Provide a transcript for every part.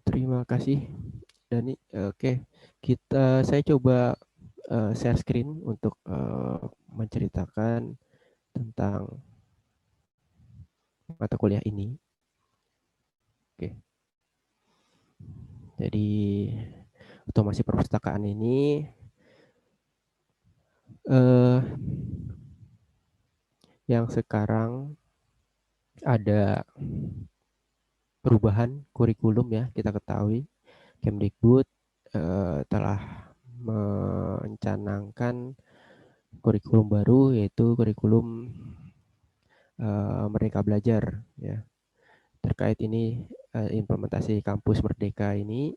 Terima kasih, Dani. Oke, saya coba share screen untuk menceritakan tentang mata kuliah ini. Oke, jadi otomasi perpustakaan ini yang sekarang ada perubahan kurikulum ya, kita ketahui Kemdikbud telah mencanangkan kurikulum baru, yaitu kurikulum Merdeka Belajar ya. Terkait ini implementasi kampus Merdeka ini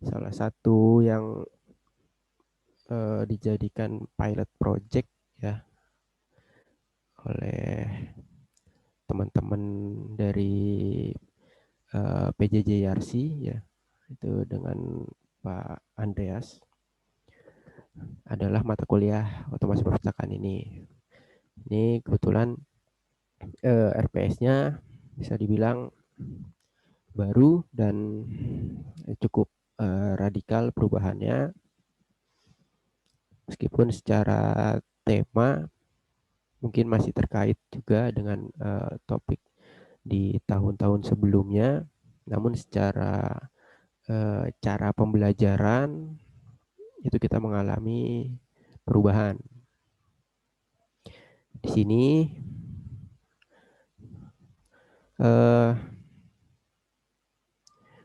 salah satu yang dijadikan pilot project ya oleh teman-teman dari PJJ Yarsi ya, itu dengan Pak Andreas, adalah mata kuliah otomasi perpustakaan ini. Ini kebetulan RPS-nya bisa dibilang baru dan cukup radikal perubahannya, meskipun secara tema mungkin masih terkait juga dengan topik di tahun-tahun sebelumnya, namun secara cara pembelajaran itu kita mengalami perubahan. Di sini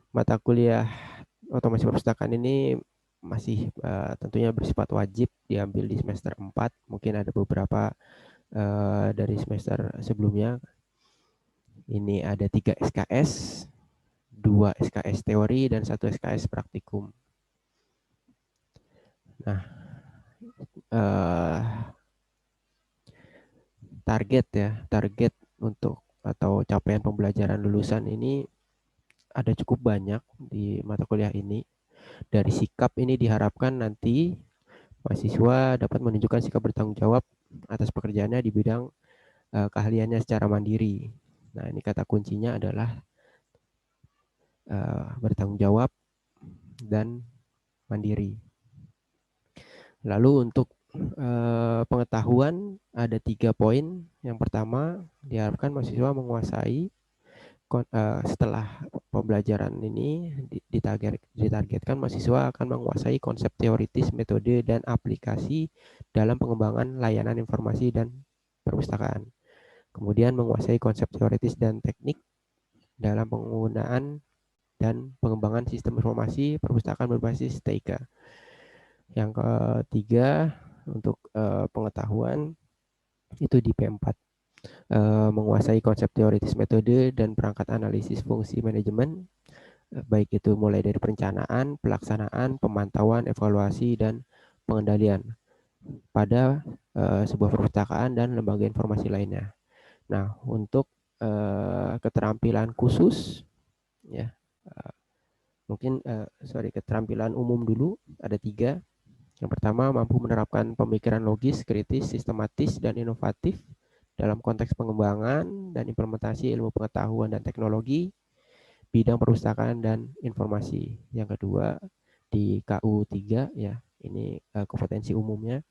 mata kuliah otomasi perpustakaan ini masih tentunya bersifat wajib diambil di semester 4. Mungkin ada beberapa dari semester sebelumnya. Ini ada 3 SKS, 2 SKS teori, dan 1 SKS praktikum. Nah, target untuk atau capaian pembelajaran lulusan ini ada cukup banyak di mata kuliah ini. Dari sikap ini diharapkan nanti mahasiswa dapat menunjukkan sikap bertanggung jawab atas pekerjaannya di bidang keahliannya secara mandiri. Nah, ini kata kuncinya adalah bertanggung jawab dan mandiri. Lalu untuk pengetahuan ada 3 poin. Yang pertama, diharapkan mahasiswa menguasai setelah pembelajaran ini ditargetkan mahasiswa akan menguasai konsep teoritis, metode, dan aplikasi dalam pengembangan layanan informasi dan perpustakaan. Kemudian menguasai konsep teoritis dan teknik dalam penggunaan dan pengembangan sistem informasi perpustakaan berbasis TIK. Yang ketiga, untuk pengetahuan itu di P4. Menguasai konsep teoritis metode dan perangkat analisis fungsi manajemen, baik itu mulai dari perencanaan, pelaksanaan, pemantauan, evaluasi, dan pengendalian pada sebuah perpustakaan dan lembaga informasi lainnya. Nah, untuk keterampilan khusus ya, keterampilan umum dulu ada 3. Yang pertama, mampu menerapkan pemikiran logis, kritis, sistematis, dan inovatif dalam konteks pengembangan dan implementasi ilmu pengetahuan dan teknologi bidang perpustakaan dan informasi. Yang kedua, di KU 3 ya, ini kompetensi umumnya,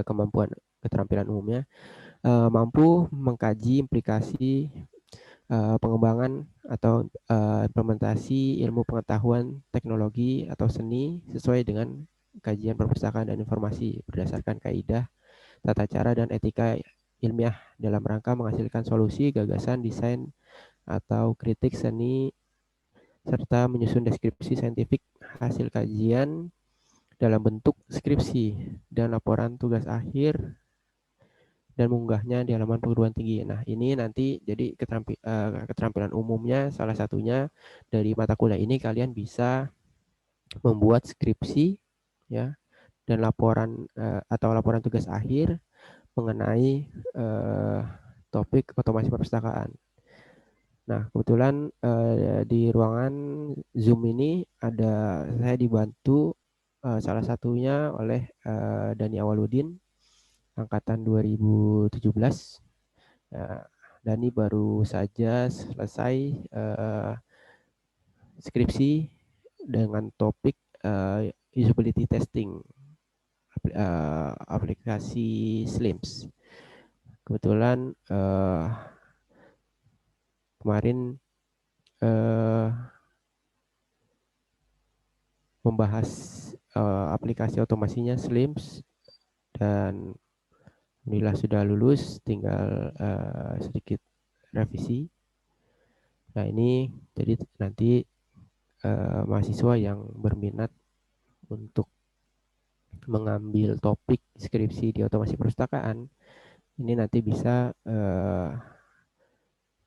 kemampuan keterampilan umumnya, mampu mengkaji implikasi pengembangan atau implementasi ilmu pengetahuan teknologi atau seni sesuai dengan kajian perpustakaan dan informasi berdasarkan kaidah, tata cara, dan etika ilmiah dalam rangka menghasilkan solusi, gagasan, desain, atau kritik seni, serta menyusun deskripsi saintifik hasil kajian dalam bentuk skripsi dan laporan tugas akhir dan mengunggahnya di halaman perguruan tinggi. Nah, ini nanti jadi keterampilan umumnya, salah satunya dari mata kuliah ini kalian bisa membuat skripsi ya, dan laporan atau laporan tugas akhir mengenai topik otomasi perpustakaan. Nah, kebetulan di ruangan Zoom ini saya dibantu salah satunya oleh Dani Awaludin, angkatan 2017. Dani baru saja selesai skripsi dengan topik usability testing aplikasi Slims. Kebetulan kemarin membahas aplikasi otomasinya Slims dan alhamdulillah sudah lulus, tinggal sedikit revisi. Nah ini jadi nanti mahasiswa yang berminat untuk mengambil topik skripsi di otomasi perpustakaan ini nanti bisa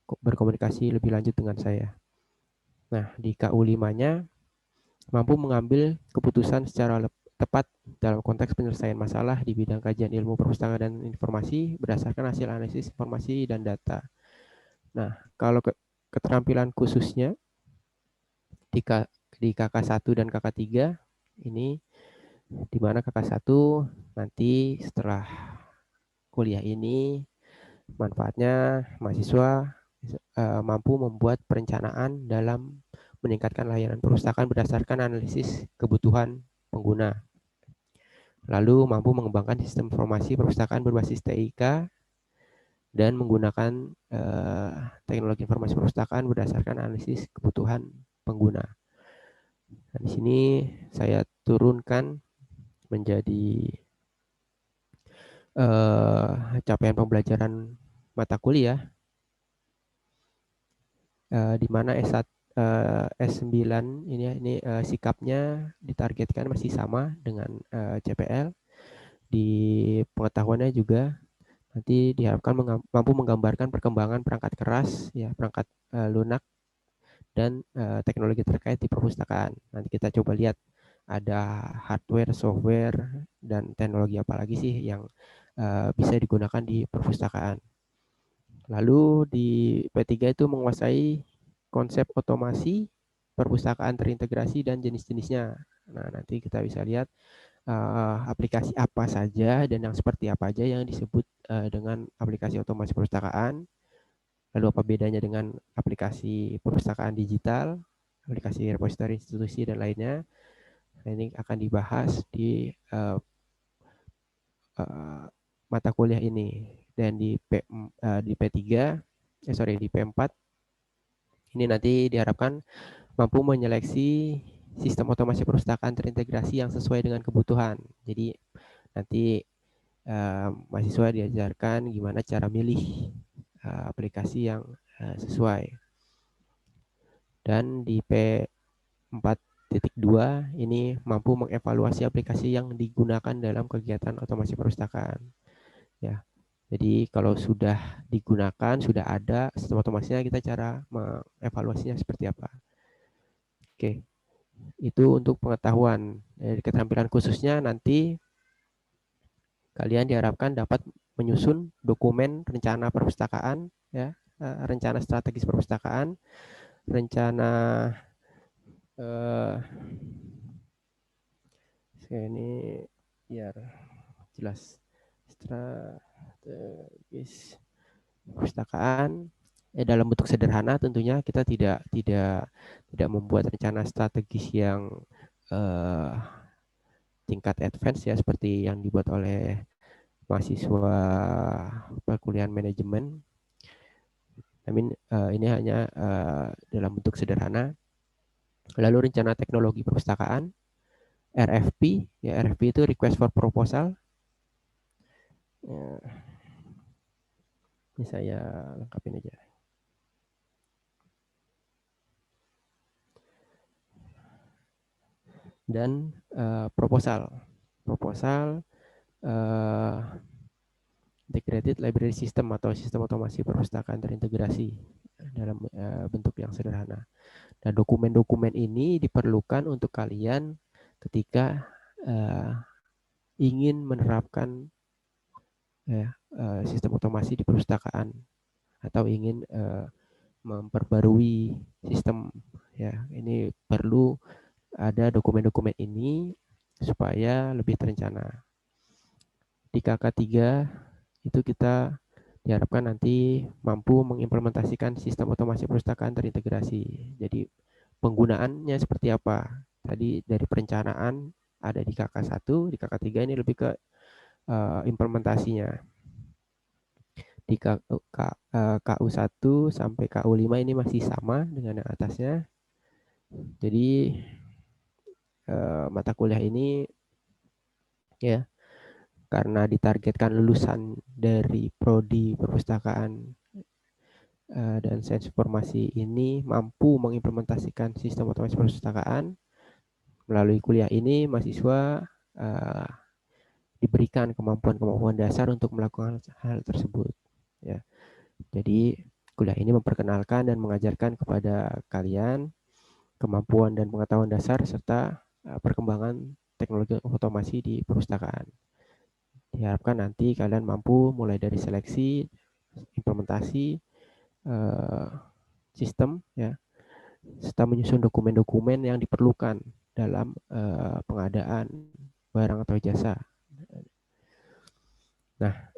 berkomunikasi lebih lanjut dengan saya. Nah di KU 5-nya mampu mengambil keputusan secara tepat dalam konteks penyelesaian masalah di bidang kajian ilmu perpustakaan dan informasi berdasarkan hasil analisis informasi dan data. Nah, kalau keterampilan khususnya di KK1 dan KK3 ini di mana KK1 nanti setelah kuliah ini manfaatnya mahasiswa mampu membuat perencanaan dalam meningkatkan layanan perpustakaan berdasarkan analisis kebutuhan pengguna. Lalu mampu mengembangkan sistem informasi perpustakaan berbasis TIK dan menggunakan teknologi informasi perpustakaan berdasarkan analisis kebutuhan pengguna. Nah, di sini saya turunkan menjadi capaian pembelajaran mata kuliah di mana S9 ini sikapnya ditargetkan masih sama dengan CPL. Di pengetahuannya juga nanti diharapkan mampu menggambarkan perkembangan perangkat keras, ya perangkat lunak dan teknologi terkait di perpustakaan. Nanti kita coba lihat ada hardware, software, dan teknologi apa lagi sih yang bisa digunakan di perpustakaan. Lalu di P3 itu menguasai konsep otomasi, perpustakaan terintegrasi, dan jenis-jenisnya. Nah, nanti kita bisa lihat aplikasi apa saja dan yang seperti apa aja yang disebut dengan aplikasi otomasi perpustakaan. Lalu apa bedanya dengan aplikasi perpustakaan digital, aplikasi repositori institusi, dan lainnya. Nah, ini akan dibahas di mata kuliah ini. Dan di P3, di P4, ini nanti diharapkan mampu menyeleksi sistem otomasi perpustakaan terintegrasi yang sesuai dengan kebutuhan. Jadi nanti mahasiswa diajarkan gimana cara milih aplikasi yang sesuai. Dan di P4.2 ini mampu mengevaluasi aplikasi yang digunakan dalam kegiatan otomasi perpustakaan. Ya, jadi kalau sudah digunakan, sudah ada sistem otomasinya, kita cara mengevaluasinya seperti apa. Oke, itu untuk pengetahuan. Keterampilan khususnya nanti kalian diharapkan dapat menyusun dokumen rencana perpustakaan, ya, rencana strategis perpustakaan, rencana ini biar jelas, strategis perpustakaan dalam bentuk sederhana. Tentunya kita tidak membuat rencana strategis yang tingkat advance ya seperti yang dibuat oleh mahasiswa perkuliahan manajemen. Namun ini hanya dalam bentuk sederhana. Lalu rencana teknologi perpustakaan, RFP, ya RFP itu request for proposal. Ya, ini saya lengkapin aja. Dan proposal integrated library system atau sistem otomasi perpustakaan terintegrasi dalam bentuk yang sederhana. Nah, dokumen-dokumen ini diperlukan untuk kalian ketika ingin menerapkan sistem otomasi di perpustakaan atau ingin memperbarui sistem. Ya, ini perlu ada dokumen-dokumen ini supaya lebih terencana. Di KK3 itu kita diharapkan nanti mampu mengimplementasikan sistem otomasi perpustakaan terintegrasi. Jadi penggunaannya seperti apa. Tadi dari perencanaan ada di KK1, di KK3 ini lebih ke implementasinya. Di KU1 sampai KU5 ini masih sama dengan yang atasnya. Jadi mata kuliah ini ya karena ditargetkan lulusan dari prodi perpustakaan dan sains informasi ini mampu mengimplementasikan sistem otomatis perpustakaan. Melalui kuliah ini mahasiswa diberikan kemampuan-kemampuan dasar untuk melakukan hal tersebut. Ya, jadi kuliah ini memperkenalkan dan mengajarkan kepada kalian kemampuan dan pengetahuan dasar serta perkembangan teknologi otomasi di perpustakaan. Diharapkan nanti kalian mampu mulai dari seleksi, implementasi sistem, ya, serta menyusun dokumen-dokumen yang diperlukan dalam pengadaan barang atau jasa. Nah,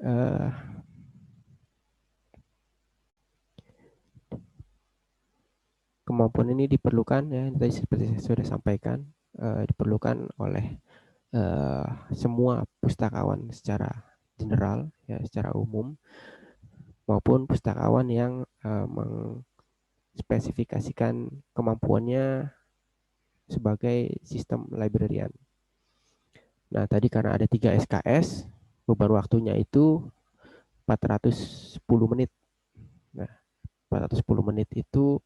kemampuan ini diperlukan ya, tadi seperti saya sudah sampaikan, diperlukan oleh semua pustakawan secara general, ya, secara umum, maupun pustakawan yang mengspesifikasikan kemampuannya sebagai sistem librarian. Nah, tadi karena ada 3 SKS, beban waktunya itu 410 menit. Nah, 410 menit itu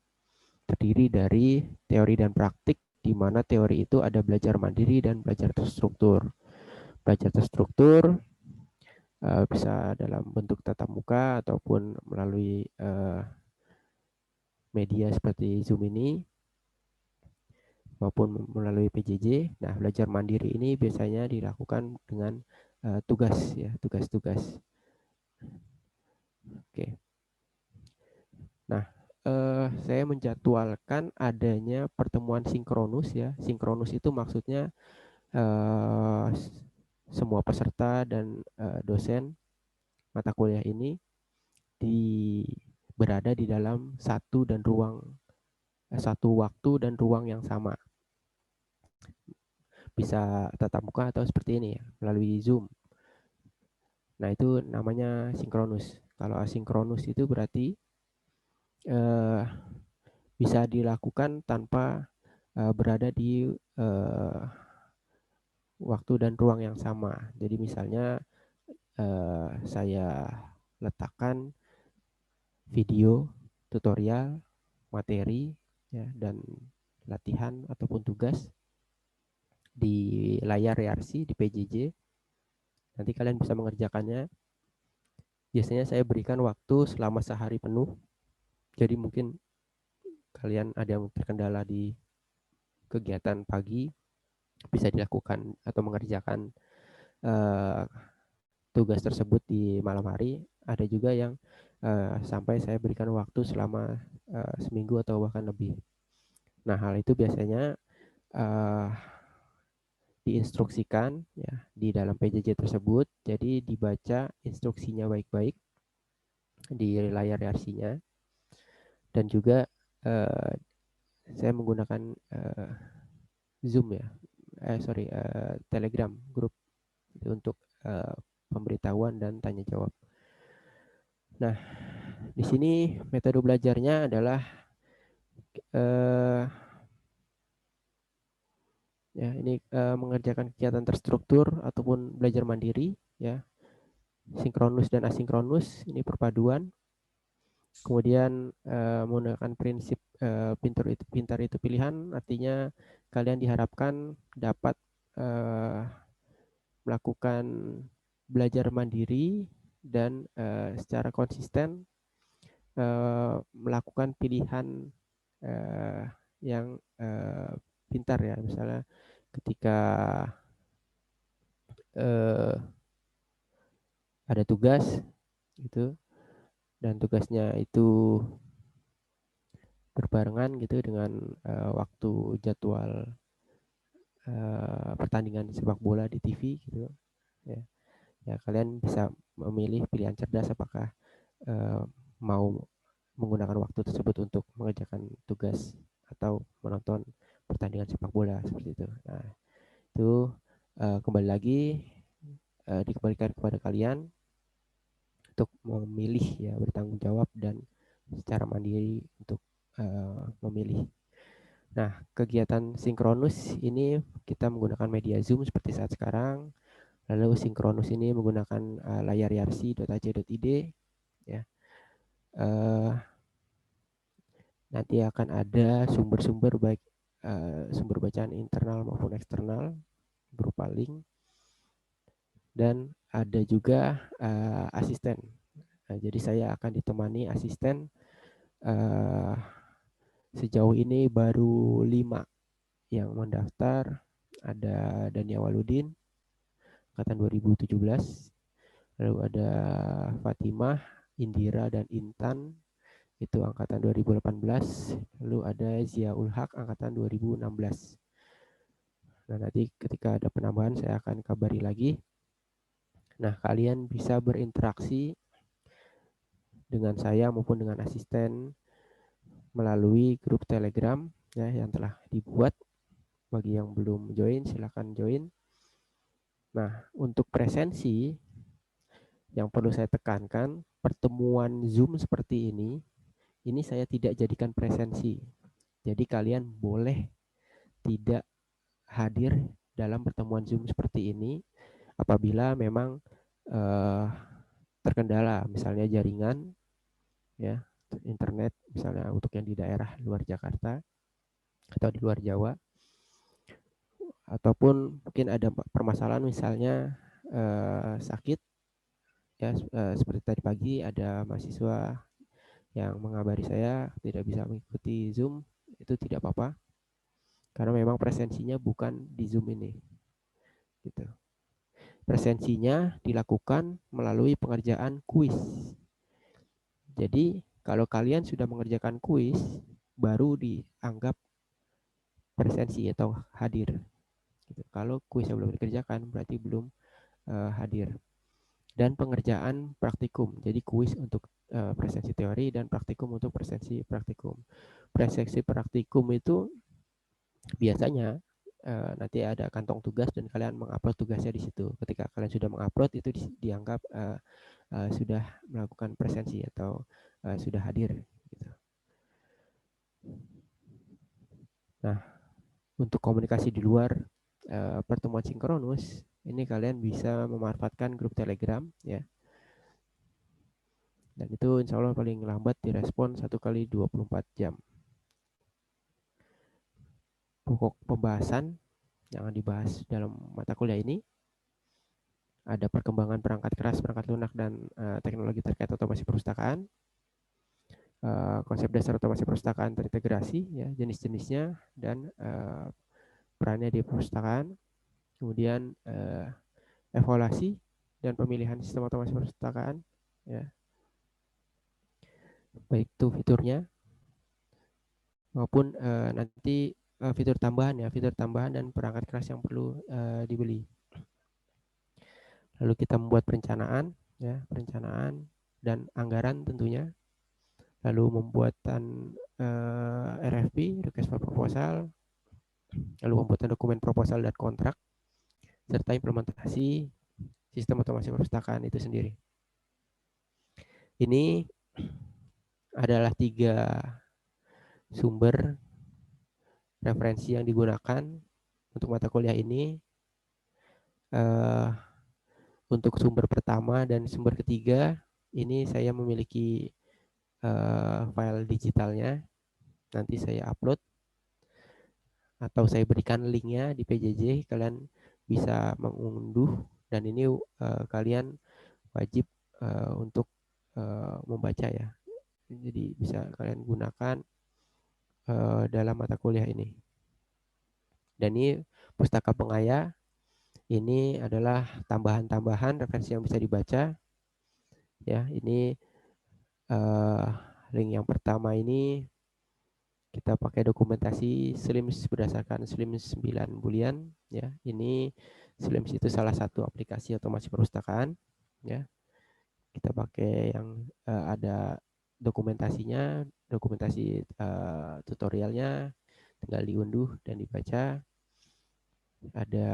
terdiri dari teori dan praktik, di mana teori itu ada belajar mandiri dan belajar terstruktur. Belajar terstruktur bisa dalam bentuk tatap muka ataupun melalui media seperti Zoom ini, maupun melalui PJJ. Nah, belajar mandiri ini biasanya dilakukan dengan tugas, ya, tugas-tugas. Oke. Nah, saya menjadwalkan adanya pertemuan sinkronus, ya. Sinkronus itu maksudnya semua peserta dan dosen mata kuliah ini berada di dalam satu waktu dan ruang yang sama. Bisa tatap muka atau seperti ini ya, melalui Zoom. Nah, itu namanya sinkronus. Kalau asinkronus itu berarti bisa dilakukan tanpa berada di waktu dan ruang yang sama. Jadi misalnya saya letakkan video tutorial, materi, ya, dan latihan ataupun tugas di layar YRC, di PJJ. Nanti kalian bisa mengerjakannya. Biasanya saya berikan waktu selama sehari penuh. Jadi mungkin kalian ada yang terkendala di kegiatan pagi, bisa dilakukan atau mengerjakan tugas tersebut di malam hari. Ada juga yang sampai saya berikan waktu selama seminggu atau bahkan lebih. Nah, hal itu biasanya diinstruksikan ya di dalam PJJ tersebut. Jadi dibaca instruksinya baik-baik di layar RC-nya, dan juga saya menggunakan Zoom ya, Telegram grup untuk pemberitahuan dan tanya jawab. Nah, di sini metode belajarnya adalah ya ini mengerjakan kegiatan terstruktur ataupun belajar mandiri, ya, sinkronus dan asinkronus, ini perpaduan. Kemudian menggunakan prinsip pintar itu pilihan, artinya kalian diharapkan dapat melakukan belajar mandiri dan secara konsisten melakukan pilihan yang pintar, ya. Misalnya ketika ada tugas gitu dan tugasnya itu berbarengan gitu dengan waktu jadwal pertandingan sepak bola di TV gitu, ya. Ya, kalian bisa memilih pilihan cerdas, apakah mau menggunakan waktu tersebut untuk mengerjakan tugas atau menonton pertandingan sepak bola seperti itu. Nah, itu kembali lagi dikembalikan kepada kalian untuk memilih ya, bertanggung jawab dan secara mandiri untuk memilih. Nah, kegiatan sinkronus ini kita menggunakan media Zoom seperti saat sekarang. Lalu sinkronus ini menggunakan layar yarsi.ac.id ya. Nanti akan ada sumber-sumber baik sumber bacaan internal maupun eksternal berupa link, dan ada juga asisten. Nah, jadi saya akan ditemani asisten. Sejauh ini baru 5 yang mendaftar. Ada Dania Waludin angkatan 2017, lalu ada Fatimah, Indira, dan Intan itu angkatan 2018, lalu ada Zia Ulhaq angkatan 2016. Nah, nanti ketika ada penambahan saya akan kabari lagi. Nah, kalian bisa berinteraksi dengan saya maupun dengan asisten melalui grup Telegram ya yang telah dibuat. Bagi yang belum join, silakan join. Nah, untuk presensi yang perlu saya tekankan, pertemuan Zoom seperti ini saya tidak jadikan presensi. Jadi kalian boleh tidak hadir dalam pertemuan Zoom seperti ini apabila memang terkendala, misalnya jaringan, ya, internet, misalnya untuk yang di daerah luar Jakarta atau di luar Jawa, ataupun mungkin ada permasalahan misalnya sakit, ya, seperti tadi pagi ada mahasiswa yang mengabari saya tidak bisa mengikuti Zoom, itu tidak apa-apa, karena memang presensinya bukan di Zoom ini, gitu. Presensinya dilakukan melalui pengerjaan kuis. Jadi kalau kalian sudah mengerjakan kuis, baru dianggap presensi atau hadir. Gitu. Kalau kuisnya belum dikerjakan, berarti belum hadir. Dan pengerjaan praktikum. Jadi kuis untuk presensi teori dan praktikum untuk presensi praktikum. Presensi praktikum itu biasanya nanti ada kantong tugas dan kalian mengupload tugasnya di situ. Ketika kalian sudah mengupload, itu dianggap sudah melakukan presensi atau sudah hadir. Gitu. Nah, untuk komunikasi di luar pertemuan sinkronus, ini kalian bisa memanfaatkan grup Telegram ya. Dan itu insya Allah paling lambat direspon 1 kali 24 jam. Pokok pembahasan yang dibahas dalam mata kuliah ini ada perkembangan perangkat keras, perangkat lunak, dan teknologi terkait otomasi perpustakaan, konsep dasar otomasi perpustakaan terintegrasi, ya, jenis-jenisnya, dan perannya di perpustakaan, kemudian evaluasi dan pemilihan sistem otomasi perpustakaan, ya, baik itu fiturnya maupun nanti fitur tambahan ya, fitur tambahan dan perangkat keras yang perlu dibeli. Lalu kita membuat perencanaan ya, perencanaan dan anggaran tentunya. Lalu membuatan RFP, request for proposal, lalu membuatan dokumen proposal dan kontrak, serta implementasi sistem otomasi perpustakaan itu sendiri. Ini adalah 3 sumber referensi yang digunakan untuk mata kuliah ini. Untuk sumber pertama dan sumber ketiga, ini saya memiliki file digitalnya. Nanti saya upload atau saya berikan linknya di PJJ. Kalian bisa mengunduh, dan ini kalian wajib untuk membaca ya. Jadi bisa kalian gunakan dalam mata kuliah ini. Dan ini pustaka pengaya, ini adalah tambahan-tambahan referensi yang bisa dibaca. Ya, ini link yang pertama ini kita pakai dokumentasi SLIMS berdasarkan SLIMS 9 Boolean ya. Ini SLIMS itu salah satu aplikasi otomasi perpustakaan ya. Kita pakai yang ada dokumentasinya, dokumentasi tutorialnya, tinggal diunduh dan dibaca. Ada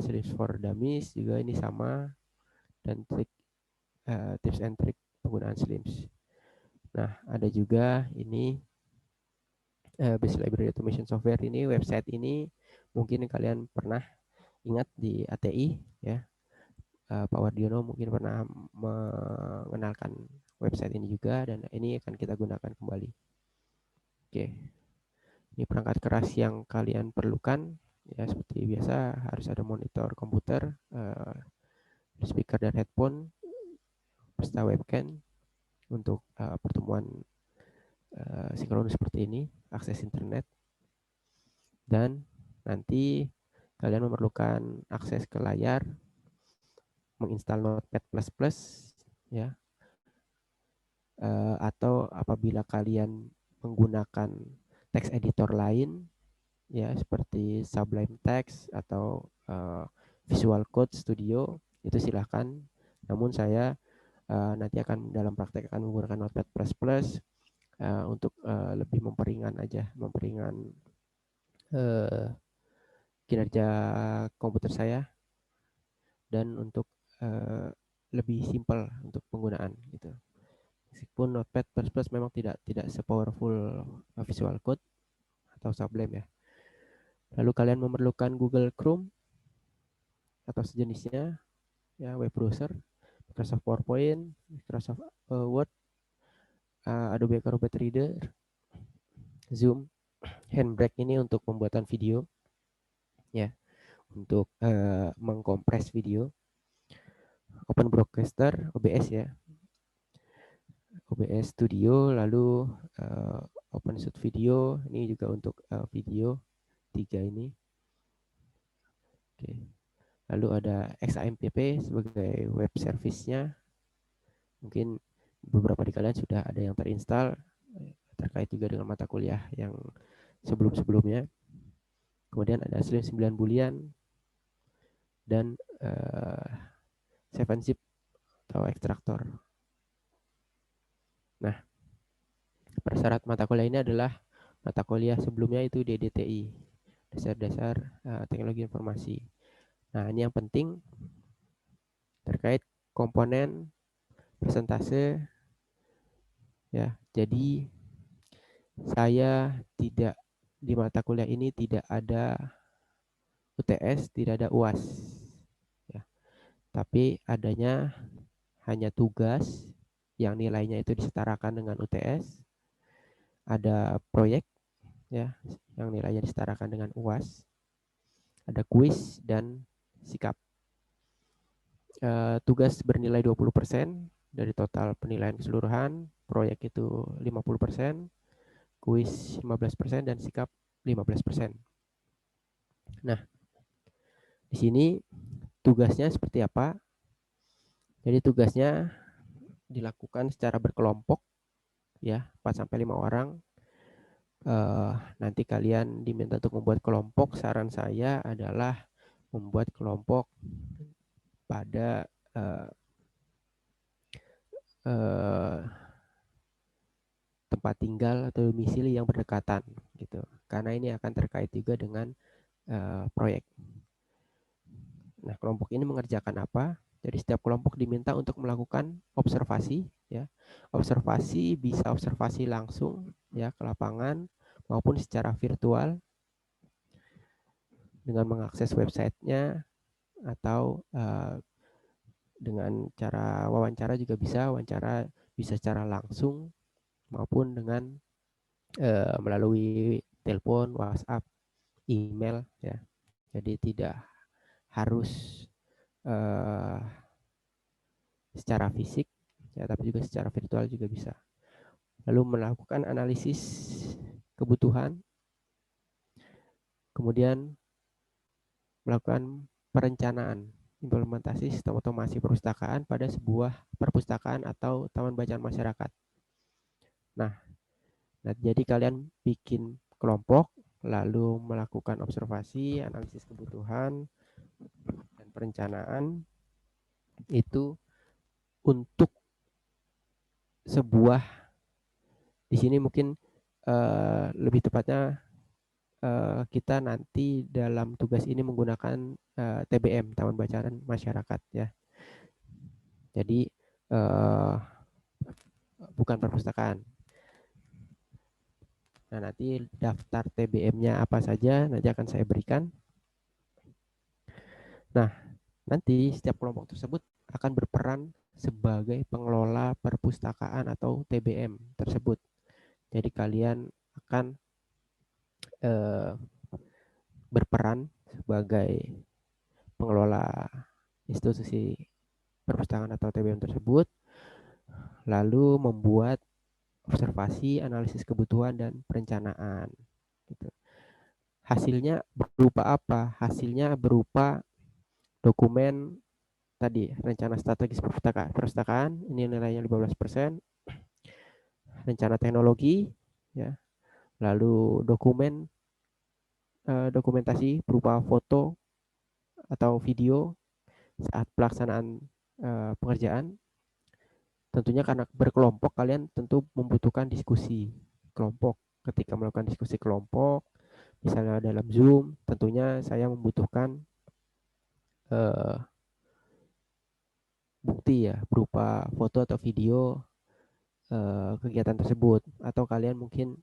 Slims for Dummies juga, ini sama, dan tips and trick penggunaan Slims. Nah, ada juga ini Basic Library Automation Software. Ini website ini mungkin kalian pernah ingat di ATI ya. Pak Wardiono mungkin pernah mengenalkan website ini juga, dan ini akan kita gunakan kembali. Oke, ini perangkat keras yang kalian perlukan ya, seperti biasa harus ada monitor komputer, speaker dan headphone, serta webcam untuk pertemuan sinkronus seperti ini, akses internet, dan nanti kalian memerlukan akses ke layar, menginstal Notepad++ ya, atau apabila kalian menggunakan text editor lain ya, seperti Sublime Text atau Visual Code Studio, itu silahkan. Namun saya nanti akan dalam praktek akan menggunakan Notepad++ untuk lebih memperingan kinerja komputer saya, dan untuk lebih simpel untuk penggunaan gitu. Meskipun Notepad++ memang tidak sepowerful Visual Code atau Sublime ya. Lalu kalian memerlukan Google Chrome atau sejenisnya ya, web browser, Microsoft PowerPoint, Microsoft Word, Adobe Acrobat Reader, Zoom, Handbrake ini untuk pembuatan video ya, untuk mengkompres video, Open Broadcaster, OBS ya, OBS Studio, lalu OpenShoot Video, ini juga untuk video 3 ini. Oke. Lalu ada XAMPP sebagai web service-nya. Mungkin beberapa di kalian sudah ada yang terinstall, terkait juga dengan mata kuliah yang sebelum-sebelumnya. Kemudian ada Slim 9 Boolean dan 7-zip atau ekstraktor. Nah, persyarat mata kuliah ini adalah mata kuliah sebelumnya itu DDTI, dasar-dasar teknologi informasi. Nah, ini yang penting terkait komponen persentase ya. Jadi saya tidak, di mata kuliah ini tidak ada UTS, tidak ada UAS ya. Tapi adanya hanya tugas yang nilainya itu disetarakan dengan UTS. Ada proyek ya yang nilainya disetarakan dengan UAS. Ada kuis dan sikap. Tugas bernilai 20% dari total penilaian keseluruhan, proyek itu 50%, kuis 15%, dan sikap 15%. Nah, di sini tugasnya seperti apa? Jadi tugasnya dilakukan secara berkelompok ya, 4 sampai 5 orang. Nanti kalian diminta untuk membuat kelompok. Saran saya adalah membuat kelompok pada tempat tinggal atau domisili yang berdekatan gitu. Karena ini akan terkait juga dengan proyek. Nah, kelompok ini mengerjakan apa? Jadi setiap kelompok diminta untuk melakukan observasi ya. Observasi bisa observasi langsung ya ke lapangan maupun secara virtual dengan mengakses websitenya, atau dengan cara wawancara juga bisa, wawancara bisa secara langsung maupun dengan melalui telepon, WhatsApp, email ya. Jadi tidak harus secara fisik ya, tapi juga secara virtual juga bisa. Lalu melakukan analisis kebutuhan, kemudian melakukan perencanaan implementasi sistem otomasi perpustakaan pada sebuah perpustakaan atau taman bacaan masyarakat. Nah, jadi kalian bikin kelompok, lalu melakukan observasi, analisis kebutuhan, dan perencanaan itu untuk sebuah, di sini mungkin lebih tepatnya kita nanti dalam tugas ini menggunakan TBM, Taman Bacaan Masyarakat ya. Jadi bukan perpustakaan. Nah, nanti daftar TBM-nya apa saja nanti akan saya berikan. Nah, nanti setiap kelompok tersebut akan berperan sebagai pengelola perpustakaan atau TBM tersebut. Jadi kalian akan berperan sebagai pengelola institusi perpustakaan atau TBM tersebut, lalu membuat observasi, analisis kebutuhan, dan perencanaan. Gitu. Hasilnya berupa apa? Hasilnya berupa dokumen tadi, rencana strategis perpustakaan, ini nilainya 15%, rencana teknologi, ya, lalu dokumentasi berupa foto atau video saat pelaksanaan pengerjaan. Tentunya karena berkelompok, kalian tentu membutuhkan diskusi kelompok. Ketika melakukan diskusi kelompok, misalnya dalam Zoom, tentunya saya membutuhkan bukti ya, berupa foto atau video kegiatan tersebut. Atau kalian mungkin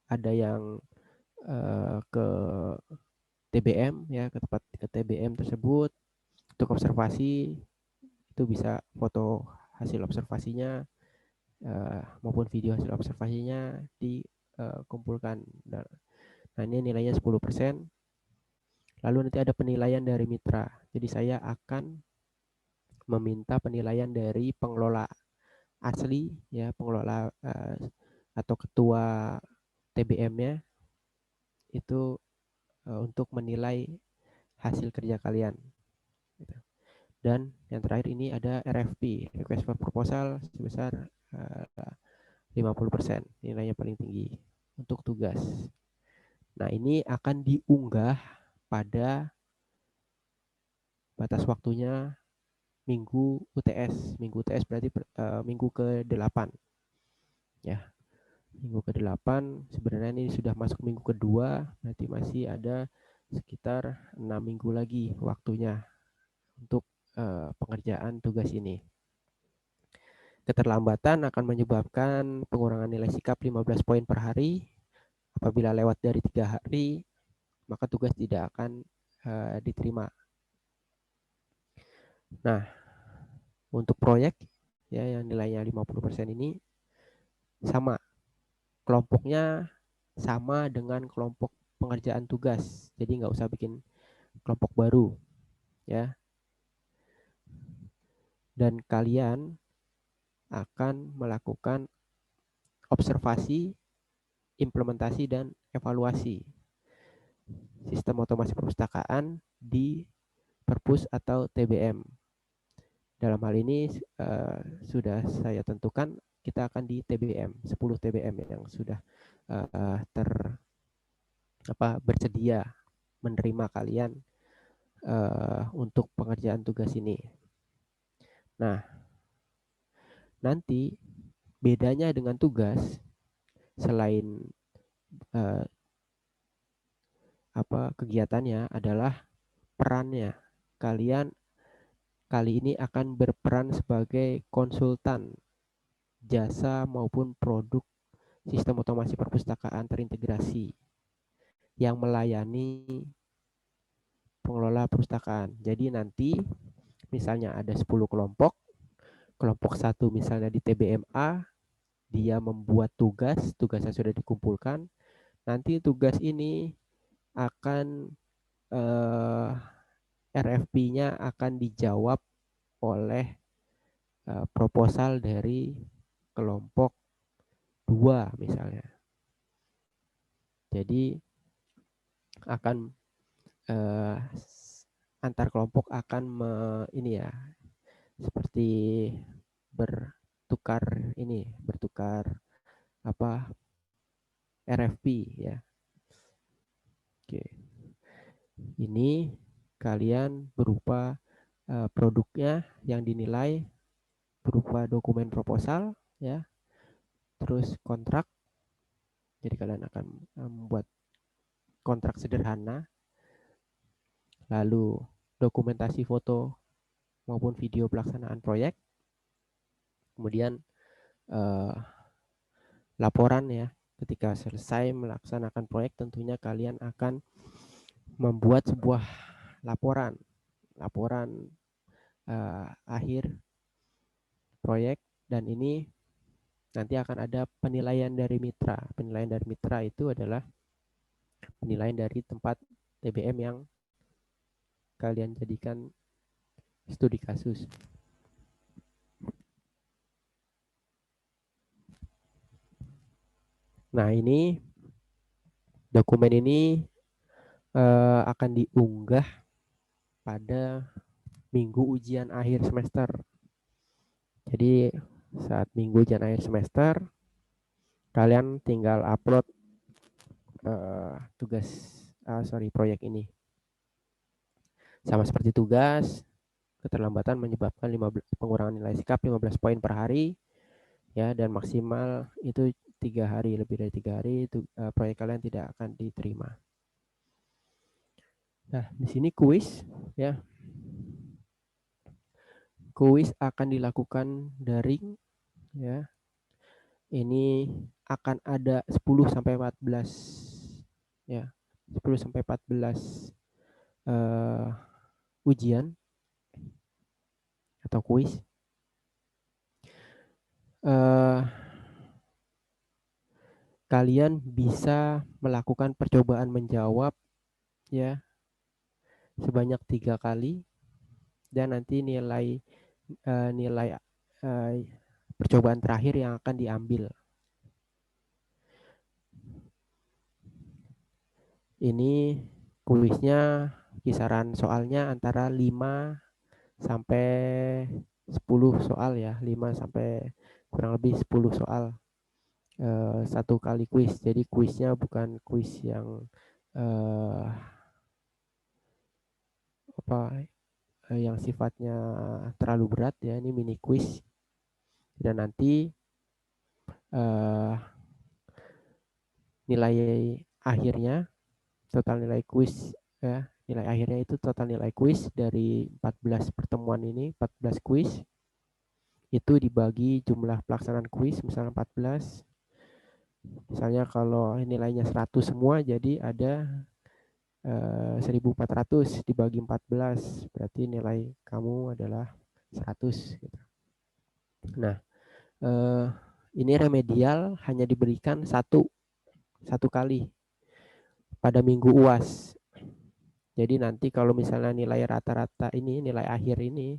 ada yang ke TBM ya, ke TBM tersebut untuk observasi, itu bisa foto hasil observasinya maupun video hasil observasinya dikumpulkan. Nah, ini nilainya 10%. Lalu nanti ada penilaian dari mitra. Jadi saya akan meminta penilaian dari pengelola asli ya, pengelola atau ketua TBM-nya itu untuk menilai hasil kerja kalian. Dan yang terakhir ini ada RFP, request for proposal, sebesar 50%, nilainya paling tinggi untuk tugas. Nah, ini akan diunggah pada batas waktunya Minggu UTS. Minggu UTS berarti minggu ke-8. Ya. Minggu ke-8, sebenarnya ini sudah masuk minggu kedua, berarti masih ada sekitar 6 minggu lagi waktunya untuk pengerjaan tugas ini. Keterlambatan akan menyebabkan pengurangan nilai sikap 15 poin per hari. Apabila lewat dari 3 hari, maka tugas tidak akan diterima. Nah, untuk proyek ya yang nilainya 50% ini sama. Kelompoknya sama dengan kelompok pengerjaan tugas. Jadi nggak usah bikin kelompok baru ya. Dan kalian akan melakukan observasi, implementasi, dan evaluasi sistem otomasi perpustakaan di Perpus atau TBM. Dalam hal ini sudah saya tentukan kita akan di TBM, 10 TBM yang sudah bersedia menerima kalian untuk pengerjaan tugas ini. Nah, nanti bedanya dengan tugas selain kegiatannya adalah perannya. Kalian kali ini akan berperan sebagai konsultan jasa maupun produk sistem otomasi perpustakaan terintegrasi yang melayani pengelola perpustakaan. Jadi nanti misalnya ada 10 kelompok, kelompok 1 misalnya di TBMA, dia membuat tugasnya sudah dikumpulkan. Nanti tugas ini akan RFP-nya akan dijawab oleh proposal dari kelompok 2 misalnya. Jadi akan antar kelompok akan seperti bertukar RFP ya. Oke. Ini kalian berupa produknya yang dinilai berupa dokumen proposal ya, terus kontrak, Jadi kalian akan membuat kontrak sederhana, lalu dokumentasi foto maupun video pelaksanaan proyek, kemudian eh, laporan ya. Ketika selesai melaksanakan proyek, tentunya kalian akan membuat sebuah laporan akhir proyek, dan ini nanti akan ada penilaian dari mitra. Penilaian dari mitra itu adalah penilaian dari tempat TBM yang kalian jadikan studi kasus. Nah, ini dokumen ini akan diunggah pada minggu ujian akhir semester. Jadi saat minggu ujian akhir semester, kalian tinggal upload proyek ini. Sama seperti tugas, keterlambatan menyebabkan pengurangan nilai sikap 15 poin per hari, ya, dan maksimal itu 3 hari. Lebih dari 3 hari itu proyek kalian tidak akan diterima. Nah, di sini kuis, ya. Kuis akan dilakukan daring, ya. Ini akan ada 10 sampai 14, ya. 10 sampai 14 ujian atau kuis. Kalian bisa melakukan percobaan menjawab, ya, sebanyak 3 kali, dan nanti nilai percobaan terakhir yang akan diambil. Ini kuisnya kisaran soalnya antara 5 sampai 10 soal, ya. 5 sampai kurang lebih 10 soal satu kali kuis. Jadi kuisnya bukan kuis yang yang sifatnya terlalu berat, ya. Ini mini kuis, dan nanti nilai akhirnya, total nilai kuis, ya, nilai akhirnya itu total nilai kuis dari 14 pertemuan ini, 14 kuis itu dibagi jumlah pelaksanaan kuis, misalnya 14. Misalnya kalau nilainya 100 semua, jadi ada 1400 dibagi 14, berarti nilai kamu adalah 100 gitu. Nah, ini remedial hanya diberikan satu kali pada minggu UAS. Jadi nanti kalau misalnya nilai rata-rata ini, nilai akhir ini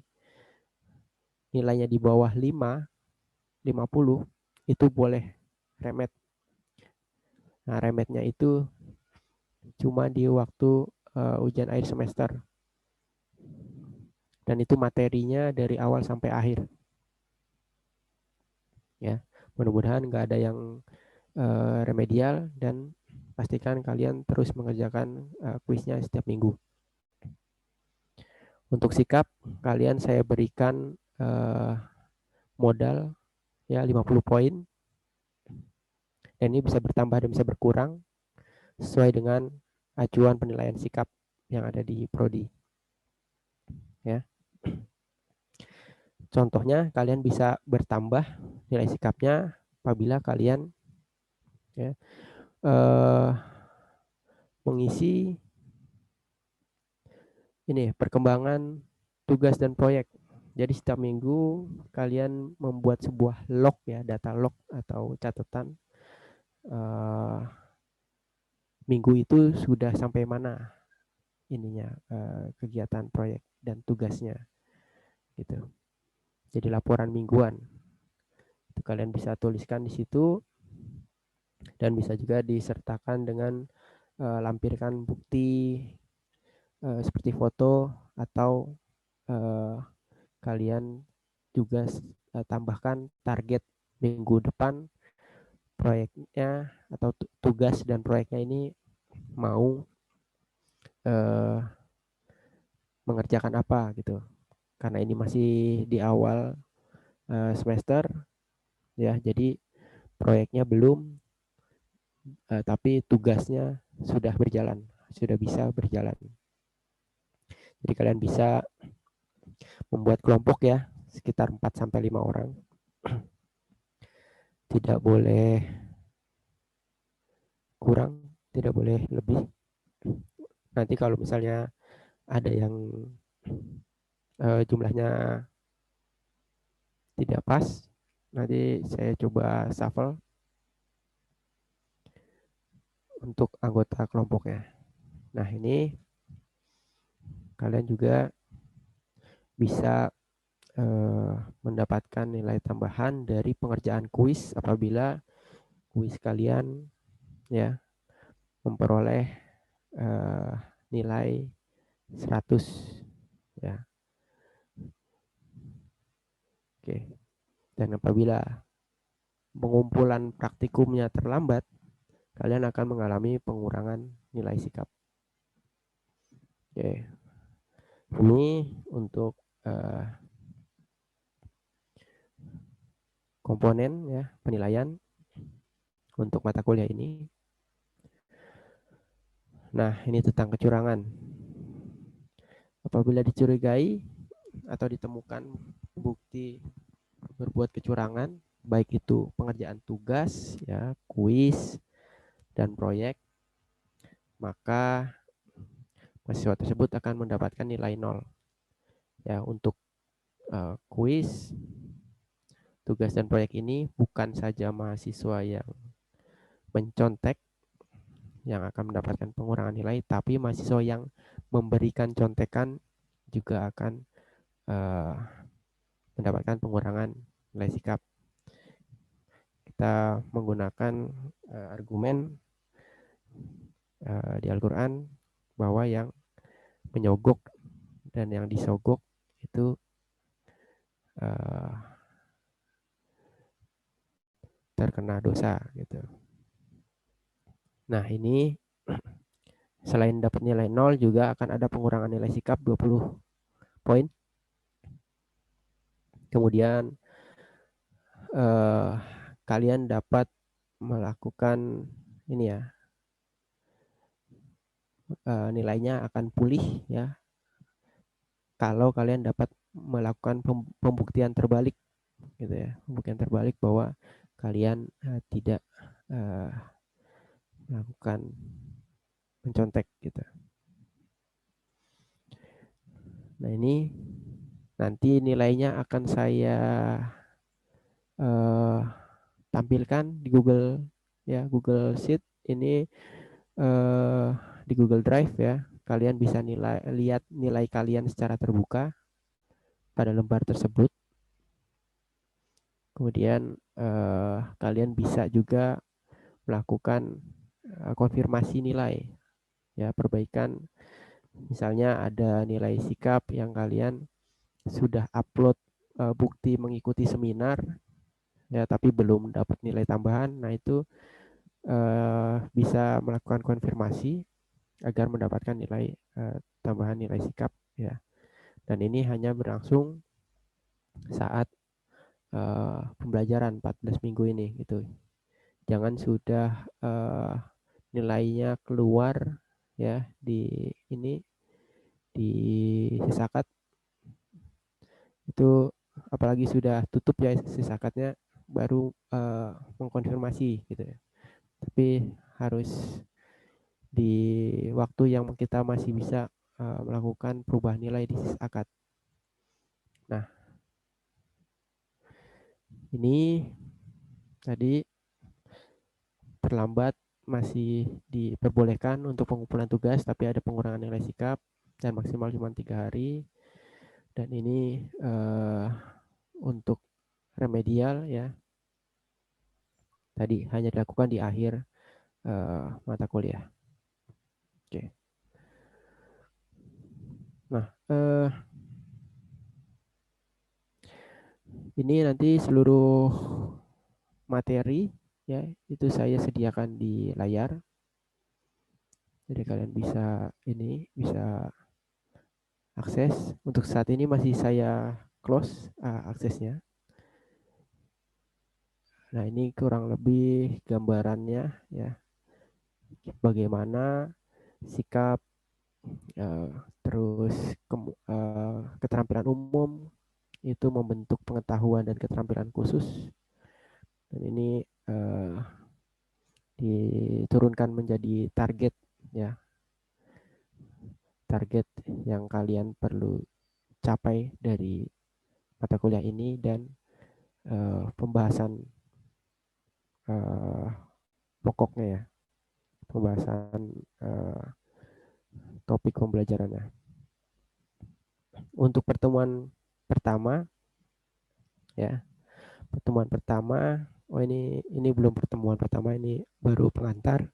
nilainya di bawah 50, itu boleh remed. Nah, remednya itu cuma di waktu ujian akhir semester. Dan itu materinya dari awal sampai akhir. Ya, mudah-mudahan nggak ada yang remedial, dan pastikan kalian terus mengerjakan kuisnya setiap minggu. Untuk sikap, kalian saya berikan modal, ya, 50 poin. Dan ini bisa bertambah dan bisa berkurang sesuai dengan acuan penilaian sikap yang ada di prodi. Ya. Contohnya, kalian bisa bertambah nilai sikapnya apabila kalian, ya, mengisi ini perkembangan tugas dan proyek. Jadi setiap minggu kalian membuat sebuah log, ya, data log atau catatan minggu itu sudah sampai mana ininya kegiatan proyek dan tugasnya gitu. Jadi laporan mingguan itu kalian bisa tuliskan di situ, dan bisa juga disertakan dengan lampirkan bukti seperti foto, atau kalian juga tambahkan target minggu depan proyeknya atau tugas dan proyeknya ini mau mengerjakan apa gitu. Karena ini masih di awal semester, ya, jadi proyeknya belum tapi tugasnya sudah berjalan, sudah bisa berjalan. Jadi kalian bisa membuat kelompok ya, sekitar 4 sampai 5 orang. Tidak boleh kurang, tidak boleh lebih. Nanti kalau misalnya ada yang jumlahnya tidak pas, nanti saya coba shuffle untuk anggota kelompoknya. Nah, ini kalian juga bisa mendapatkan nilai tambahan dari pengerjaan kuis apabila kuis kalian ya memperoleh nilai 100 ya. Oke. Dan apabila pengumpulan praktikumnya terlambat, kalian akan mengalami pengurangan nilai sikap. Oke. Ini untuk komponen ya penilaian untuk mata kuliah ini. Nah, ini tentang kecurangan. Apabila dicurigai atau ditemukan bukti berbuat kecurangan, baik itu pengerjaan tugas, ya, kuis, dan proyek, maka mahasiswa tersebut akan mendapatkan nilai 0. Ya, untuk kuis, tugas, dan proyek ini bukan saja mahasiswa yang mencontek yang akan mendapatkan pengurangan nilai, tapi mahasiswa yang memberikan contekan juga akan mendapatkan pengurangan nilai sikap. Kita menggunakan argumen di Al-Quran bahwa yang menyogok dan yang disogok itu terkena dosa gitu. Nah, ini selain dapat nilai 0 juga akan ada pengurangan nilai sikap 20 poin. Kemudian kalian dapat melakukan ini ya, nilainya akan pulih ya kalau kalian dapat melakukan pembuktian terbalik gitu ya, pembuktian terbalik bahwa kalian tidak melakukan mencontek gitu. Nah, ini nanti nilainya akan saya tampilkan di Google ya, Google Sheet ini di Google Drive ya. Kalian bisa lihat nilai kalian secara terbuka pada lembar tersebut. Kemudian kalian bisa juga melakukan konfirmasi nilai ya, perbaikan. Misalnya ada nilai sikap yang kalian sudah upload bukti mengikuti seminar ya, tapi belum dapat nilai tambahan. Nah, itu bisa melakukan konfirmasi agar mendapatkan nilai tambahan nilai sikap ya. Dan ini hanya berlangsung saat pembelajaran 14 minggu ini gitu. Jangan sudah nilainya keluar ya di ini di sisakat itu, apalagi sudah tutup ya sisakatnya, baru mengkonfirmasi gitu ya. Tapi harus di waktu yang kita masih bisa melakukan perubahan nilai di sisakat. Nah, ini tadi terlambat masih diperbolehkan untuk pengumpulan tugas, tapi ada pengurangan nilai sikap dan maksimal cuma 3 hari. Dan ini untuk remedial ya, tadi hanya dilakukan di akhir mata kuliah. Oke. Nah, ini nanti seluruh materi ya itu saya sediakan di layar. Jadi kalian bisa akses. Untuk saat ini masih saya close aksesnya. Nah, ini kurang lebih gambarannya ya. bagaimana sikap, terus keterampilan umum itu membentuk pengetahuan dan keterampilan khusus, dan ini diturunkan menjadi target ya, target yang kalian perlu capai dari mata kuliah ini, dan pembahasan pokoknya ya, pembahasan topik pembelajarannya. Untuk pertemuan pertama ya, pertemuan pertama, oh ini belum pertemuan pertama, ini baru pengantar.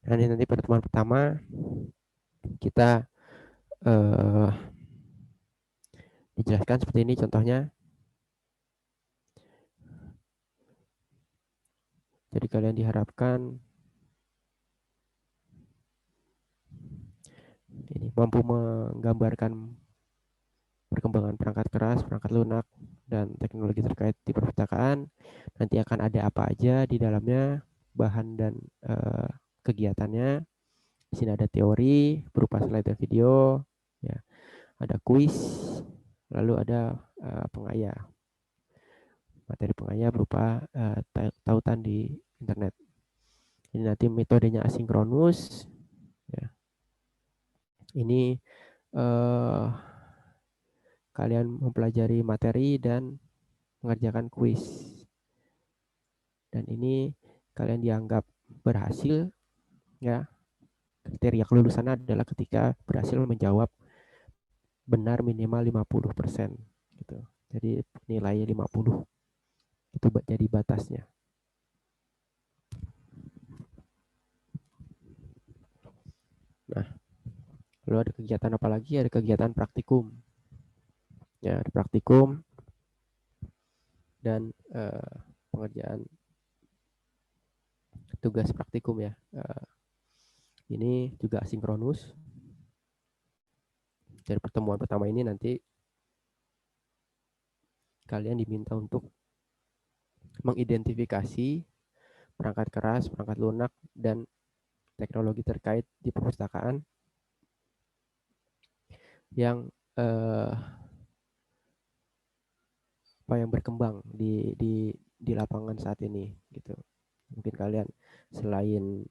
Nah, ini nanti pertemuan pertama kita dijelaskan seperti ini contohnya. Jadi kalian diharapkan ini mampu menggambarkan perkembangan perangkat keras, perangkat lunak, dan teknologi terkait di perpustakaan. Nanti akan ada apa aja di dalamnya, bahan dan kegiatannya. Di sini ada teori berupa slide dan video, ya, ada kuis, lalu ada pengaya. Materi pengaya berupa tautan di internet. Ini nanti metodenya asinkronus. Ya. Ini kalian mempelajari materi dan mengerjakan kuis. Dan ini kalian dianggap berhasil ya. Kriteria kelulusan adalah ketika berhasil menjawab benar minimal 50% gitu. Jadi nilainya 50 itu jadi batasnya. Nah, lalu ada kegiatan apa lagi? Ada kegiatan praktikum. Ya, ada praktikum dan pengerjaan tugas praktikum ya. Ini juga asinkronus. Dari pertemuan pertama ini nanti kalian diminta untuk mengidentifikasi perangkat keras, perangkat lunak, dan teknologi terkait di perpustakaan yang yang berkembang di lapangan saat ini gitu. Mungkin kalian selain